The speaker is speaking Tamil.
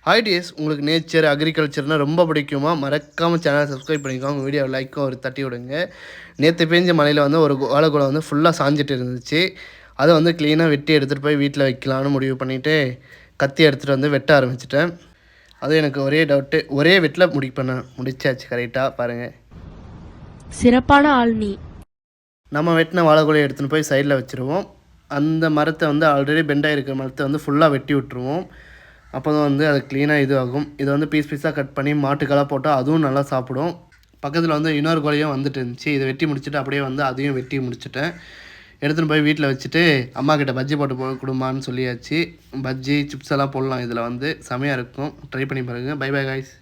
ஹாய் டேஸ், உங்களுக்கு நேச்சர் அக்ரிகல்ச்சர்னால் ரொம்ப பிடிக்குமா? மறக்காமல் சேனலை சப்ஸ்கிரைப் பண்ணிக்கோங்க. உங்கள் வீடியோ லைக்கும் ஒரு தட்டி விடுங்க. நேற்று பெஞ்ச மழையில் வந்து ஒரு வாழைக்குலை வந்து ஃபுல்லாக சாஞ்சிட்டு இருந்துச்சு. அதை வந்து க்ளீனாக வெட்டி எடுத்துகிட்டு போய் வீட்டில் வைக்கலான்னு முடிவு பண்ணிவிட்டு கத்தி எடுத்துகிட்டு வந்து வெட்ட ஆரம்பிச்சிட்டேன். அது எனக்கு ஒரே டவுட்டு, ஒரே வெட்டில் முடிச்சாச்சு கரெக்டாக. பாருங்கள், சிறப்பான ஆள் நீ. நம்ம வெட்டின வாழைக்குலையை எடுத்துகிட்டு போய் சைடில் வச்சுருவோம். அந்த மரத்தை வந்து ஆல்ரெடி பெண்டாக இருக்கிற மரத்தை வந்து ஃபுல்லாக வெட்டி விட்டுருவோம். அப்போ தான் வந்து அது க்ளீனாக இது ஆகும். இதை வந்து பீஸாக கட் பண்ணி மாட்டுக்கெல்லாம் போட்டால் அதுவும் நல்லா சாப்பிடும். பக்கத்தில் வந்து இன்னொரு கோழியும் வந்துட்டு இருந்துச்சு. இதை வெட்டி முடிச்சுட்டு அப்படியே வந்து அதையும் வெட்டி முடிச்சுட்டேன். எடுத்துகிட்டு போய் வீட்டில் வச்சுட்டு அம்மா கிட்ட பஜ்ஜி போட்டு கொடுமான்னு சொல்லியாச்சு. பஜ்ஜி சிப்ஸ் எல்லாம் போடலாம். இதில் வந்து செமையாக இருக்கும். ட்ரை பண்ணி பாருங்கள். Bye bye guys.